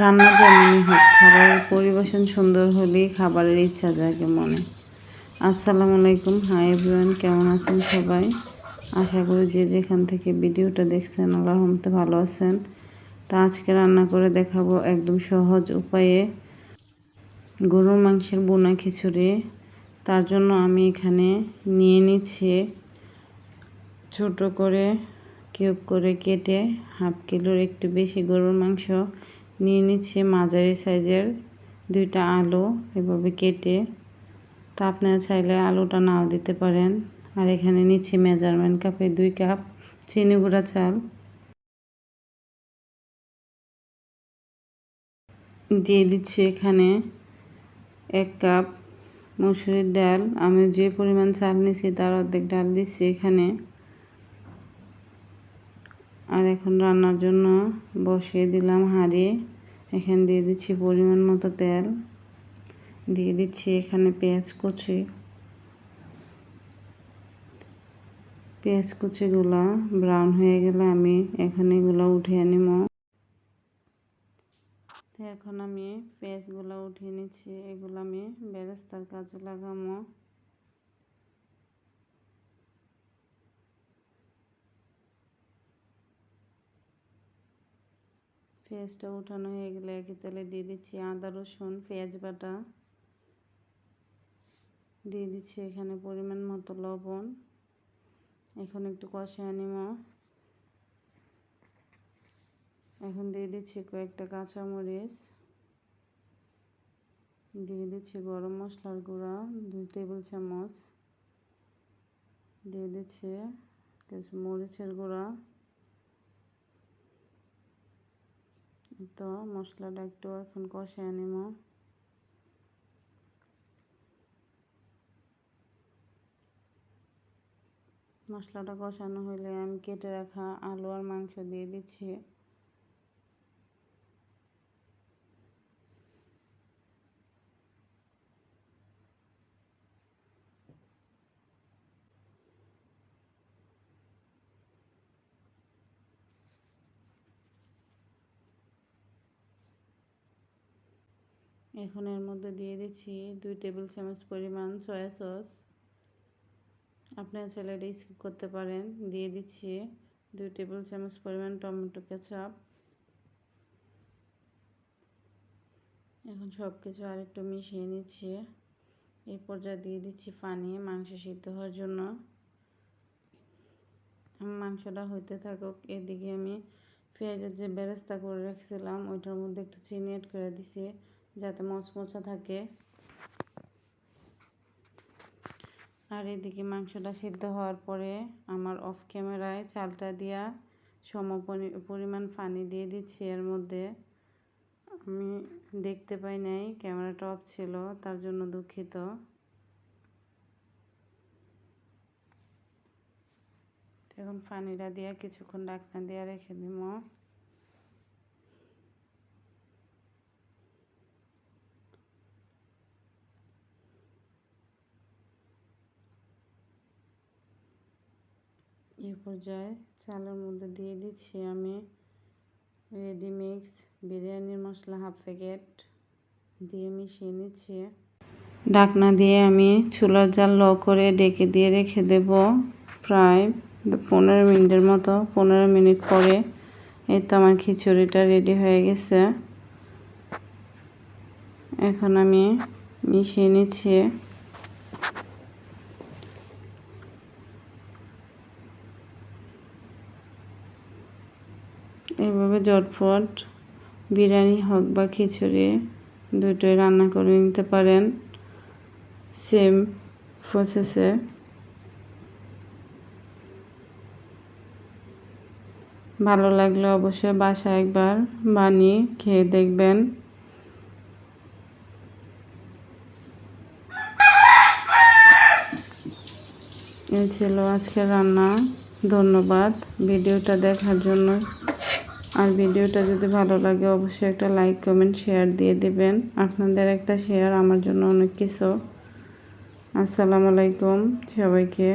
রান্না যেমনই হোক, খাবারের পরিবেশন সুন্দর হলেই খাবারের ইচ্ছা জাগে মনে। আসসালামু আলাইকুম, হাই এভরিওয়ান, কেমন আছেন সবাই? আশা করি যে যেখান থেকে ভিডিওটা দেখছেন আল্লাহর রহমতে ভালো আছেন। তা আজকে রান্না করে দেখাবো একদম সহজ উপায়ে গরুর মাংসের বোনা খিচুড়ি। তার জন্য আমি এখানে নিয়ে নিচ্ছি ছোট করে কিউব করে কেটে হাফ কিলোর একটু বেশি গরুর মাংস, নিয়ে নিচ্ছি মাঝারি সাইজের 2টা আলু এভাবে কেটে। তা আপনারা চাইলে আলুটা নাও দিতে পারেন। আর এখানে নিচ্ছি মেজারমেন্ট কাপে 2 কাপ চিনি গুঁড়া চাল, দিয়ে দিচ্ছি এখানে 1 কাপ মসুরির ডাল। আমি যে পরিমাণ চাল নিয়েছি তার অর্ধেক ডাল দিচ্ছি এখানে। আর এখন রান্নার জন্য বসিয়ে দিলাম হাঁড়ি। এখানে দিয়ে দিচ্ছি পরিমাণ মতো তেল, দিয়ে দিচ্ছি এখানে পেঁয়াজ কুচিগুলো ব্রাউন হয়ে গেলে আমি এখন এগুলো উঠিয়ে নিব। এখন আমি পেঁয়াজগুলো উঠিয়ে নিচ্ছি, এগুলো আমি বেরেস্তার কাজে লাগাবো। পেঁয়াজটা উঠানো হয়ে গেলে একই তেলে দিয়ে দিচ্ছি আদা রসুন পেঁয়াজ বাটা, দিয়ে দিচ্ছি এখানে পরিমাণ মতো লবণ। এখন একটু কষিয়ে নিব। এখন দিয়ে দিচ্ছি কয়েকটা কাঁচামরিচ, দিয়ে দিচ্ছি গরম মশলার গুঁড়া 2 টেবিল চামচ, দিয়ে দিচ্ছি কিছু মরিচের গুঁড়া। তো মশলাটা একটু এখন কষিয়ে নিব। মশলাটা কষানো হলে আমি কেটে রাখা আলু আর মাংস দিয়ে দিচ্ছি। এখন এর মধ্যে দিয়ে দিচ্ছি 2 টেবিল চামচ পরিমাণ সয়া সস, আপনারা চাইলে এটা স্কিপ করতে পারেন। দিয়ে দিচ্ছি 2 টেবিল চামচ পরিমাণ টমেটো কেচাপ। এখন সব কিছু আরেকটু মিশিয়ে নিচ্ছি। এই পর্যায়ে দিয়ে দিচ্ছি পানি মাংস সিদ্ধ হওয়ার জন্য। মাংসটা হইতে থাকুক, এদিকে আমি পেঁয়াজের যে বেরেস্তা করে রেখেছিলাম ওইটার মধ্যে একটু চিনি অ্যাড করে দিছি যাতে মচমচা থাকে। আর এদিকে মাংসটা সিদ্ধ হওয়ার পরে আমার অফ ক্যামেরায় চালটা দিয়া পরিমাণ পানি দিয়ে দিচ্ছি এর মধ্যে। আমি দেখতে পাই নাই, ক্যামেরাটা অফ ছিল, তার জন্য দুঃখিত। এখন পানিটা দিয়ে কিছুক্ষণ ঢাকনা দিয়ে রেখে দিব। এই পর্যায়ে চালের মধ্যে দিয়ে দিচ্ছি আমি রেডিমিক্স বিরিয়ানির মশলা হাফ প্যাকেট, দিয়ে মিশিয়ে নিচ্ছি। ঢাকনা দিয়ে আমি চুলার জাল লো করে ডেকে দিয়ে রেখে দেব প্রায় 15 মিনিটের মতো। 15 মিনিট পরে এই তো আমার খিচুড়িটা রেডি হয়ে গেছে। এখন আমি মিশিয়ে নিচ্ছি। এইভাবে ঝটফট বিরিয়ানি হোক বা খিচুড়ি দুটোই রান্না করে নিতে পারেন সেম প্রসেসে। ভালো লাগলে অবশ্যই বাসায় একবার বানিয়ে খেয়ে দেখবেন। এই ছিল আজকের রান্না। ধন্যবাদ ভিডিওটা দেখার জন্য। আর ভিডিওটা যদি ভালো লাগে অবশ্যই একটা লাইক কমেন্ট শেয়ার দিয়ে দিবেন। আপনাদের একটা শেয়ার আমার জন্য অনেক কিছু। আসসালামু আলাইকুম সবাইকে।